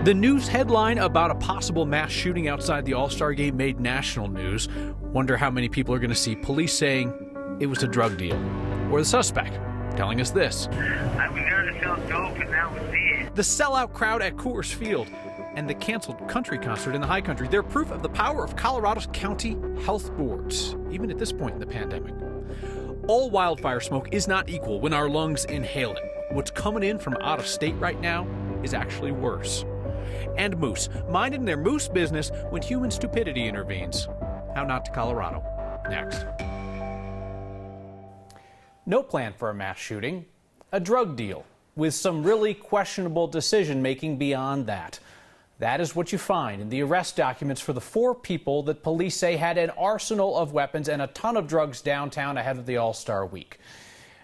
The news headline about a possible mass shooting outside the All-Star game made national news. Wonder how many people are going to see police saying it was a drug deal. Or the suspect telling us this. I was there to sell dope and that was it. The sellout crowd at Coors Field and the canceled country concert in the high country. They're proof of the power of Colorado's county health boards, even at this point in the pandemic. All wildfire smoke is not equal when our lungs inhale it. What's coming in from out of state right now is actually worse. And moose, minding their moose business when human stupidity intervenes. How not to Colorado. Next. No plan for a mass shooting, a drug deal with some really questionable decision-making beyond that. That is what you find in the arrest documents for the 4 people that police say had an arsenal of weapons and a ton of drugs downtown ahead of the All-Star week.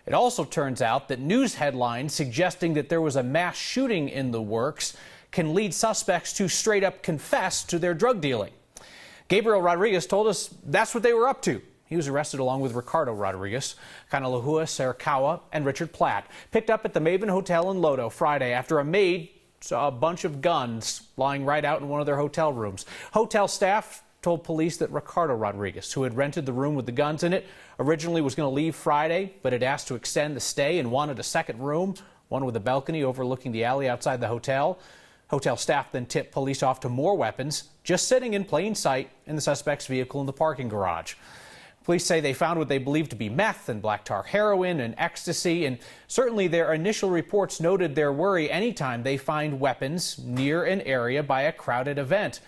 It also turns out that news headlines suggesting that there was a mass shooting in the works can lead suspects to straight up confess to their drug dealing. Gabriel Rodriguez told us that's what they were up to. He was arrested along with Ricardo Rodriguez, Kanalahua Sarakawa, and Richard Platt, picked up at the Maven Hotel in Lodo Friday after a maid saw a bunch of guns lying right out in one of their hotel rooms. Hotel staff told police that Ricardo Rodriguez, who had rented the room with the guns in it, originally was going to leave Friday, but had asked to extend the stay and wanted a second room, one with a balcony overlooking the alley outside the hotel. Hotel staff then tipped police off to more weapons just sitting in plain sight in the suspect's vehicle in the parking garage. Police say they found what they believe to be meth and black tar heroin and ecstasy, and certainly their initial reports noted their worry anytime they find weapons near an area by a crowded event.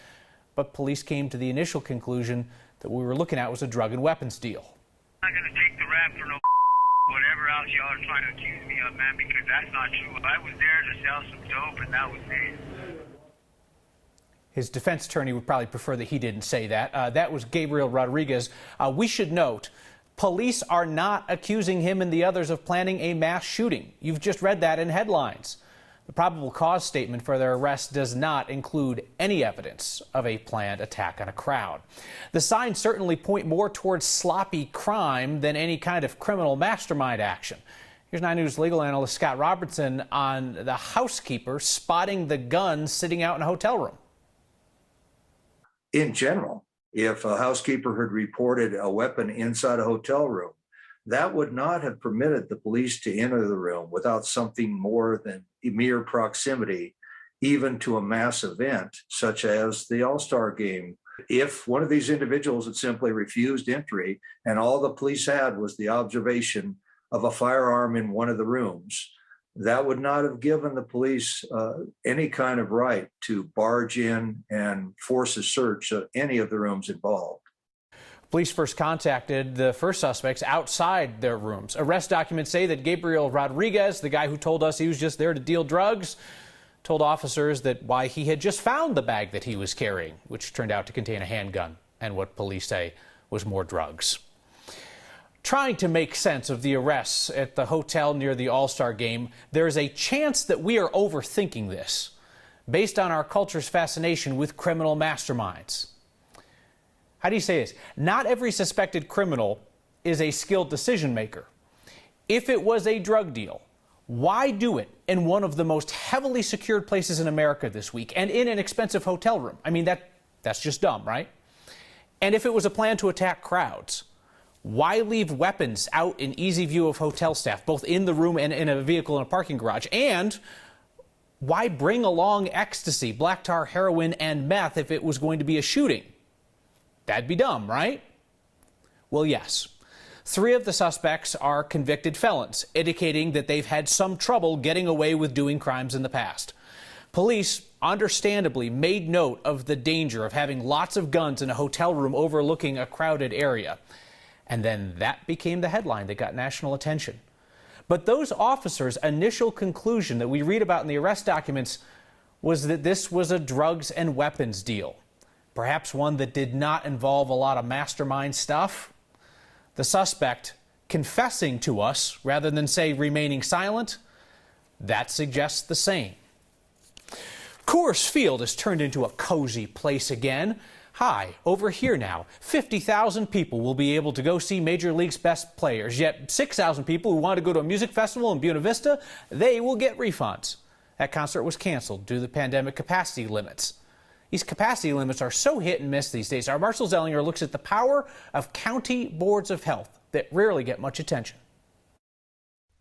But police came to the initial conclusion that what we were looking at was a drug and weapons deal. I'm not going to take the rap for no whatever else y'all are trying to accuse me of, man, because that's not true. I was there to sell some dope and that was it. His defense attorney would probably prefer that he didn't say that. That was Gabriel Rodriguez. We should note, police are not accusing him and the others of planning a mass shooting. You've just read that in headlines. The probable cause statement for their arrest does not include any evidence of a planned attack on a crowd. The signs certainly point more towards sloppy crime than any kind of criminal mastermind action. Here's 9 News legal analyst Scott Robertson on the housekeeper spotting the gun sitting out in a hotel room. In general, if a housekeeper had reported a weapon inside a hotel room, that would not have permitted the police to enter the room without something more than mere proximity, even to a mass event such as the All-Star game. If one of these individuals had simply refused entry and all the police had was the observation of a firearm in one of the rooms, that would not have given the police any kind of right to barge in and force a search of any of the rooms involved. Police first contacted the first suspects outside their rooms. Arrest documents say that Gabriel Rodriguez, the guy who told us he was just there to deal drugs, told officers that why he had just found the bag that he was carrying, which turned out to contain a handgun and what police say was more drugs. Trying to make sense of the arrests at the hotel near the All-Star game, there is a chance that we are overthinking this based on our culture's fascination with criminal masterminds. How do you say this? Not every suspected criminal is a skilled decision maker. If it was a drug deal, why do it in one of the most heavily secured places in America this week and in an expensive hotel room? I mean, that's just dumb, right? And if it was a plan to attack crowds, why leave weapons out in easy view of hotel staff, both in the room and in a vehicle in a parking garage? And why bring along ecstasy, black tar heroin, and meth if it was going to be a shooting? That'd be dumb, right? Well, yes. 3 of the suspects are convicted felons, indicating that they've had some trouble getting away with doing crimes in the past. Police understandably made note of the danger of having lots of guns in a hotel room overlooking a crowded area. And then that became the headline that got national attention. But those officers' initial conclusion that we read about in the arrest documents was that this was a drugs and weapons deal. Perhaps one that did not involve a lot of mastermind stuff. The suspect confessing to us rather than, say, remaining silent, that suggests the same. Coors Field has turned into a cozy place again. Hi, over here now, 50,000 people will be able to go see Major League's best players, yet 6,000 people who want to go to a music festival in Buena Vista, they will get refunds. That concert was canceled due to the pandemic capacity limits. These capacity limits are so hit and miss these days. Our Marshall Zellinger looks at the power of county boards of health that rarely get much attention.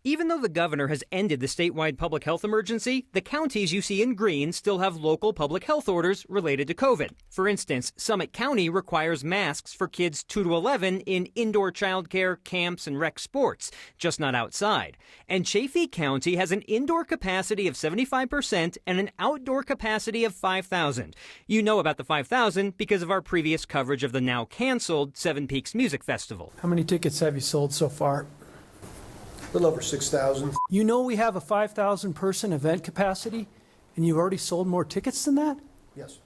Even though the governor has ended the statewide public health emergency, the counties you see in green still have local public health orders related to COVID. For instance, Summit County requires masks for kids 2 to 11 in indoor childcare, camps, and rec sports, just not outside. And Chaffee County has an indoor capacity of 75% and an outdoor capacity of 5,000. You know about the 5,000 because of our previous coverage of the now canceled Seven Peaks Music Festival. How many tickets have you sold so far? A little over 6,000. You know we have a 5,000 person event capacity, and you've already sold more tickets than that? Yes.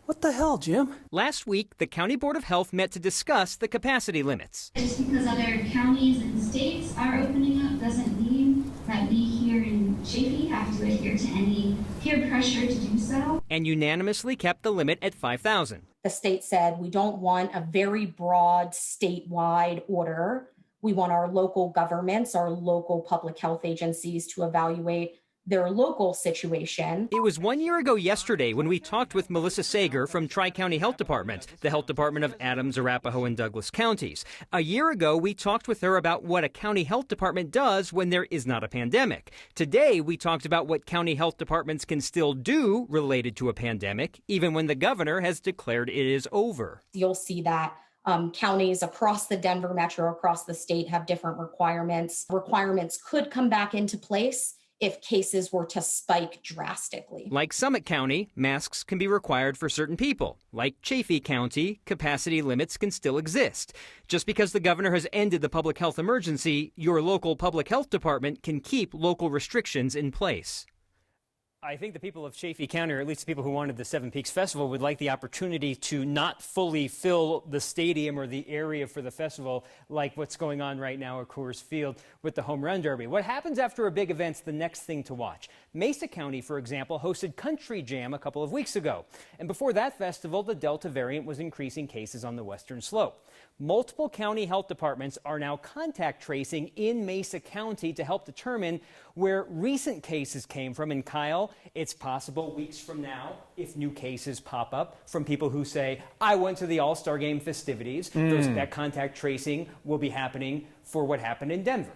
What the hell, Jim? Last week, the County Board of Health met to discuss the capacity limits. Just because other counties and states are opening up doesn't mean that we here in Chaffee have to adhere to any peer pressure to do so. And unanimously kept the limit at 5,000. The state said we don't want a very broad statewide order. We want our local governments, our local public health agencies to evaluate their local situation. It was 1 year ago yesterday when we talked with Melissa Sager from Tri-County Health Department, the health department of Adams, Arapahoe, and Douglas counties. A year ago, we talked with her about what a county health department does when there is not a pandemic. Today, we talked about what county health departments can still do related to a pandemic, even when the governor has declared it is over. You'll see that counties across the Denver metro, across the state have different requirements. Requirements could come back into place if cases were to spike drastically. Like Summit County, masks can be required for certain people. Like Chaffee County, capacity limits can still exist. Just because the governor has ended the public health emergency, your local public health department can keep local restrictions in place. I think the people of Chaffee County, or at least the people who wanted the Seven Peaks Festival, would like the opportunity to not fully fill the stadium or the area for the festival like what's going on right now at Coors Field with the Home Run Derby. What happens after a big event's the next thing to watch. Mesa County, for example, hosted Country Jam a couple of weeks ago. And before that festival, the Delta variant was increasing cases on the western slope. Multiple county health departments are now contact tracing in Mesa County to help determine where recent cases came from. And Kyle, it's possible weeks from now, if new cases pop up from people who say, I went to the All-Star Game festivities, that contact tracing will be happening for what happened in Denver.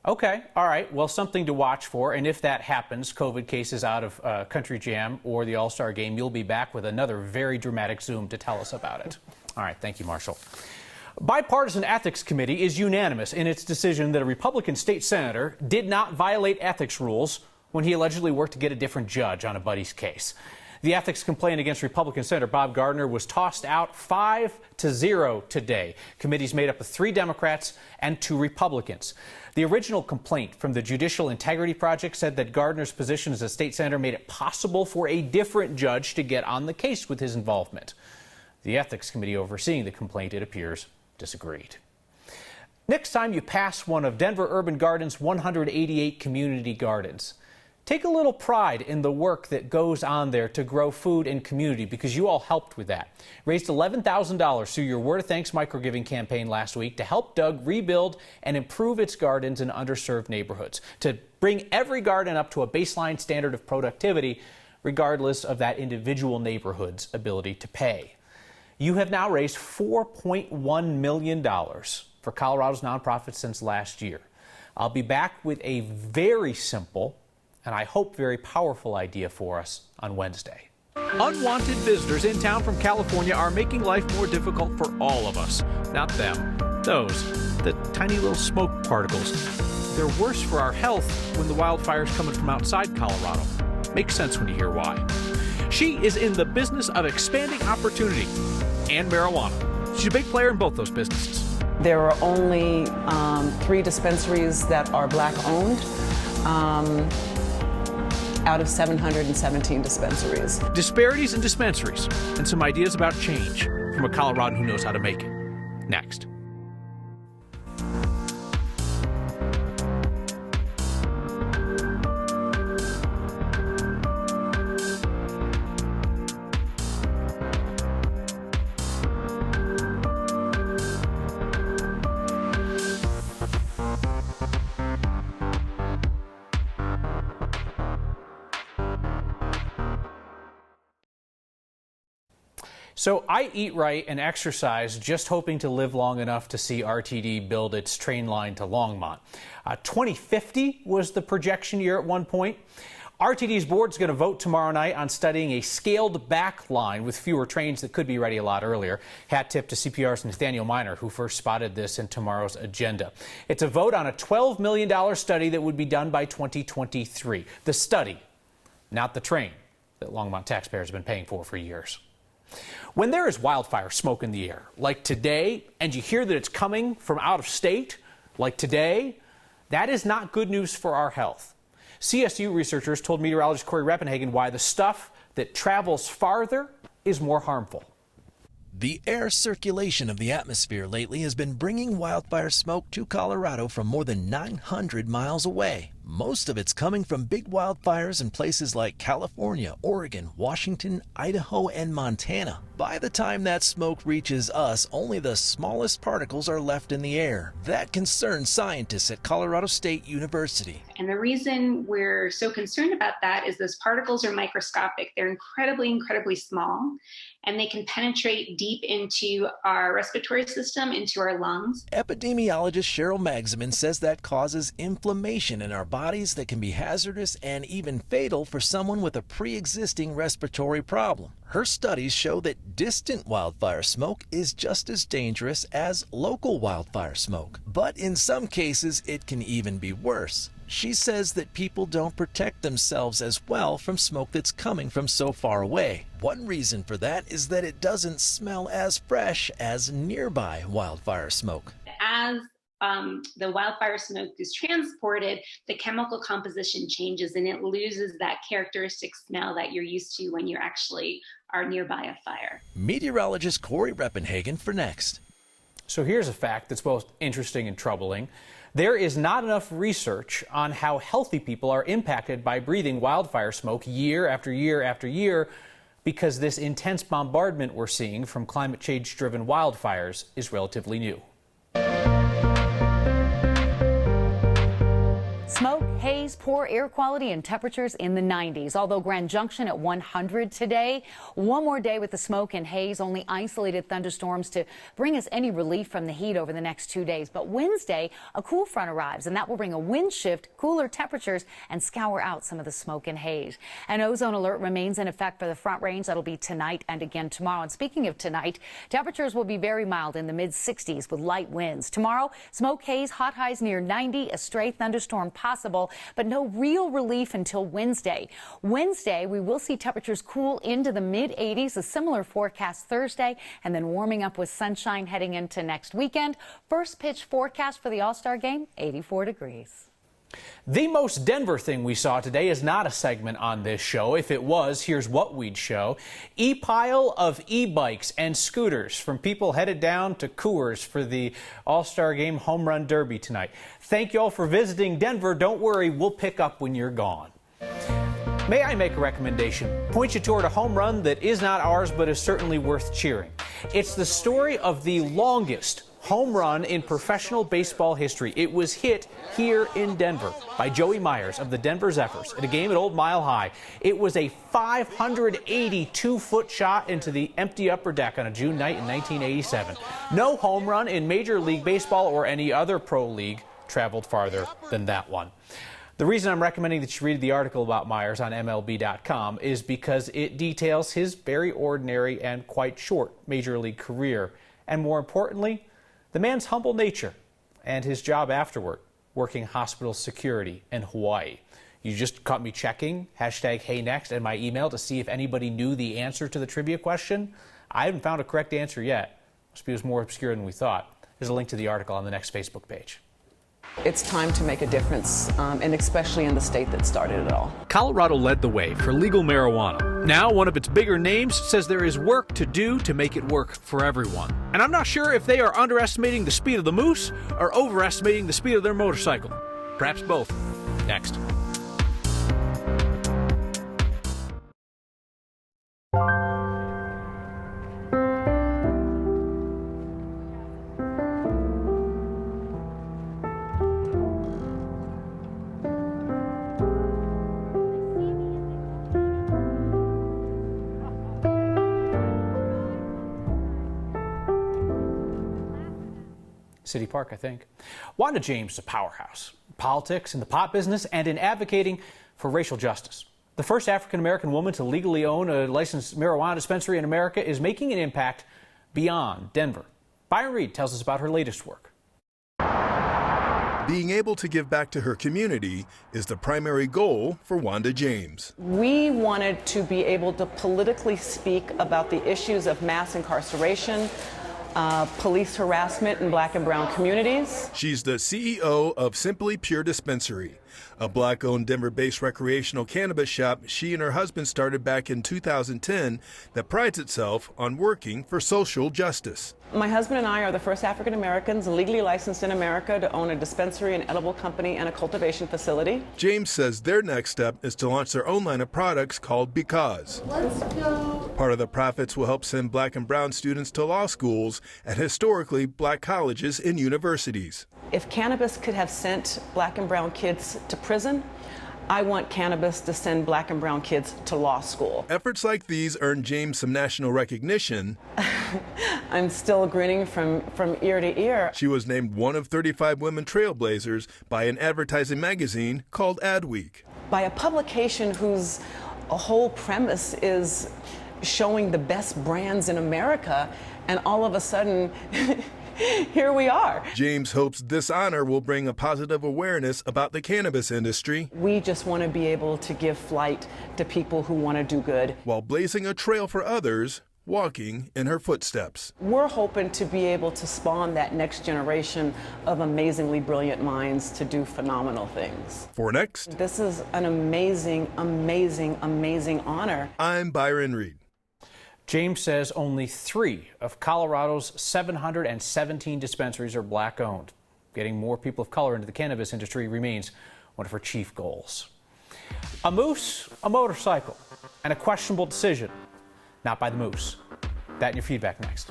Okay, all right. Well, something to watch for. And if that happens, COVID cases out of Country Jam or the All-Star Game, you'll be back with another very dramatic Zoom to tell us about it. All right, thank you, Marshall. Bipartisan Ethics Committee is unanimous in its decision that a Republican state senator did not violate ethics rules when he allegedly worked to get a different judge on a buddy's case. The ethics complaint against Republican Senator Bob Gardner was tossed out 5-0 today. Committee's made up of 3 Democrats and 2 Republicans. The original complaint from the Judicial Integrity Project said that Gardner's position as a state senator made it possible for a different judge to get on the case with his involvement. The ethics committee overseeing the complaint, it appears, disagreed. Next time you pass one of Denver Urban Gardens' 188 community gardens, take a little pride in the work that goes on there to grow food and community, because you all helped with that. Raised $11,000 through your Word of Thanks microgiving campaign last week to help Doug rebuild and improve its gardens in underserved neighborhoods, to bring every garden up to a baseline standard of productivity, regardless of that individual neighborhood's ability to pay. You have now raised $4.1 million for Colorado's nonprofits since last year. I'll be back with a very simple and I hope very powerful idea for us on Wednesday. Unwanted visitors in town from California are making life more difficult for all of us. Not them. Those. The tiny little smoke particles. They're worse for our health when the wildfire's coming from outside Colorado. Makes sense when you hear why. She is in the business of expanding opportunity and marijuana. She's a big player in both those businesses. There are only 3 dispensaries that are Black-owned out of 717 dispensaries. Disparities in dispensaries and some ideas about change from a Coloradan who knows how to make it. Next. So I eat right and exercise just hoping to live long enough to see RTD build its train line to Longmont. 2050 was the projection year at one point. RTD's board is going to vote tomorrow night on studying a scaled back line with fewer trains that could be ready a lot earlier. Hat tip to CPR's Nathaniel Miner, who first spotted this in tomorrow's agenda. It's a vote on a $12 million study that would be done by 2023. The study, not the train that Longmont taxpayers have been paying for years. When there is wildfire smoke in the air, like today, and you hear that it's coming from out of state, like today, that is not good news for our health. CSU researchers told meteorologist Corey Reppenhagen why the stuff that travels farther is more harmful. The air circulation of the atmosphere lately has been bringing wildfire smoke to Colorado from more than 900 miles away. Most of it's coming from big wildfires in places like California, Oregon, Washington, Idaho, and Montana. By the time that smoke reaches us, only the smallest particles are left in the air. That concerns scientists at Colorado State University. And the reason we're so concerned about that is those particles are microscopic. They're incredibly, incredibly small, and they can penetrate deep into our respiratory system, into our lungs. Epidemiologist Cheryl Magsamen says that causes inflammation in our bodies that can be hazardous and even fatal for someone with a pre-existing respiratory problem. Her studies show that distant wildfire smoke is just as dangerous as local wildfire smoke. But in some cases, it can even be worse. She says that people don't protect themselves as well from smoke that's coming from so far away. One reason for that is that it doesn't smell as fresh as nearby wildfire smoke. As the wildfire smoke is transported, the chemical composition changes and it loses that characteristic smell that you're used to when you actually are nearby a fire. Meteorologist Corey Reppenhagen for Next. So here's a fact that's both interesting and troubling. There is not enough research on how healthy people are impacted by breathing wildfire smoke year after year after year, because this intense bombardment we're seeing from climate change-driven wildfires is relatively new. Smoke, haze, poor air quality, and temperatures in the 90s. Although Grand Junction at 100 today. One more day with the smoke and haze, only isolated thunderstorms to bring us any relief from the heat over the next 2 days. But Wednesday, a cool front arrives, and that will bring a wind shift, cooler temperatures, and scour out some of the smoke and haze. An ozone alert remains in effect for the Front Range. That'll be tonight and again tomorrow. And speaking of tonight, temperatures will be very mild in the mid-60s with light winds. Tomorrow, smoke, haze, hot highs near 90, a stray thunderstorm possible, but no real relief until Wednesday. Wednesday, we will see temperatures cool into the mid-80s, a similar forecast Thursday, and then warming up with sunshine heading into next weekend. First pitch forecast for the All-Star game, 84 degrees. The most Denver thing we saw today is not a segment on this show. If it was, here's what we'd show. E-pile of e-bikes and scooters from people headed down to Coors for the All-Star Game Home Run Derby tonight. Thank you all for visiting Denver. Don't worry, we'll pick up when you're gone. May I make a recommendation? Point you toward a home run that is not ours, but is certainly worth cheering. It's the story of the longest home run in professional baseball history. It was hit here in Denver by Joey Myers of the Denver Zephyrs at a game at Old Mile High. It was a 582-foot shot into the empty upper deck on a June night in 1987. No home run in Major League Baseball or any other pro league traveled farther than that one. The reason I'm recommending that you read the article about Myers on MLB.com is because it details his very ordinary and quite short Major League career, and more importantly, the man's humble nature and his job afterward, working hospital security in Hawaii. You just caught me checking #HeyNext and my email to see if anybody knew the answer to the trivia question. I haven't found a correct answer yet. Must be more obscure than we thought. There's a link to the article on the Next Facebook page. It's time to make a difference, and especially in the state that started it all. Colorado led the way for legal marijuana. Now, one of its bigger names says there is work to do to make it work for everyone. And I'm not sure if they are underestimating the speed of the moose or overestimating the speed of their motorcycle. Perhaps both. Next. City Park, I think. Wanda James is a powerhouse in politics, in the pot business, and in advocating for racial justice. The first African-American woman to legally own a licensed marijuana dispensary in America is making an impact beyond Denver. Byron Reed tells us about her latest work. Being able to give back to her community is the primary goal for Wanda James. We wanted to be able to politically speak about the issues of mass incarceration, police harassment in Black and brown communities. She's the CEO of Simply Pure Dispensary, a Black-owned Denver-based recreational cannabis shop she and her husband started back in 2010 that prides itself on working for social justice. My husband and I are the first African Americans legally licensed in America to own a dispensary, an edible company, and a cultivation facility. James says their next step is to launch their own line of products called Because. Let's go. Part of the profits will help send Black and brown students to law schools at historically Black colleges and universities. If cannabis could have sent Black and brown kids to prison, I want cannabis to send Black and brown kids to law school. Efforts like these earned James some national recognition. I'm still grinning from ear to ear. She was named one of 35 women trailblazers by an advertising magazine called Adweek. By a publication whose whole premise is showing the best brands in America, and all of a sudden, here we are. James hopes this honor will bring a positive awareness about the cannabis industry. We just want to be able to give flight to people who want to do good, while blazing a trail for others, walking in her footsteps. We're hoping to be able to spawn that next generation of amazingly brilliant minds to do phenomenal things. For Next, this is an amazing, amazing, amazing honor. I'm Byron Reed. James says only 3 of Colorado's 717 dispensaries are Black-owned. Getting more people of color into the cannabis industry remains one of her chief goals. A moose, a motorcycle, and a questionable decision. Not by the moose. That and your feedback next.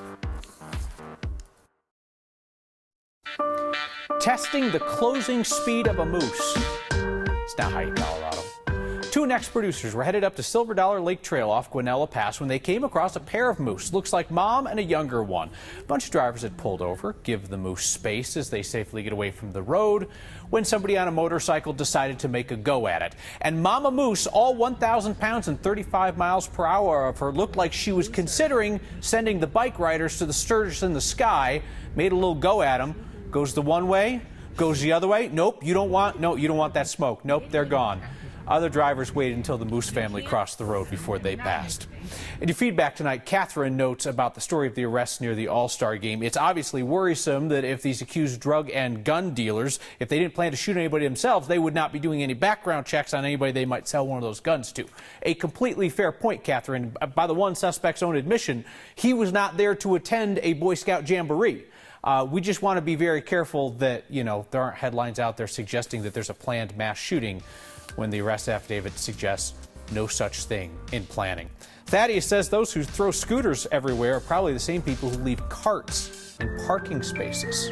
Testing the closing speed of a moose. It's not how you Colorado. 2 Next producers were headed up to Silver Dollar Lake Trail off Guanella Pass when they came across a pair of moose. Looks like mom and a younger one. A bunch of drivers had pulled over, give the moose space as they safely get away from the road, when somebody on a motorcycle decided to make a go at it. And Mama Moose, all 1,000 pounds and 35 miles per hour of her, looked like she was considering sending the bike riders to the Sturgis in the sky, made a little go at them, goes the one way, goes the other way. Nope, you don't want that smoke. Nope, they're gone. Other drivers waited until the Moose family crossed the road before they passed. In your feedback tonight, Catherine notes about the story of the arrests near the All-Star game. It's obviously worrisome that if these accused drug and gun dealers, if they didn't plan to shoot anybody themselves, they would not be doing any background checks on anybody they might sell one of those guns to. A completely fair point, Catherine. By the one suspect's own admission, he was not there to attend a Boy Scout jamboree. We just want to be very careful that, there aren't headlines out there suggesting that there's a planned mass shooting when the arrest affidavit suggests no such thing in planning. Thaddeus says those who throw scooters everywhere are probably the same people who leave carts in parking spaces.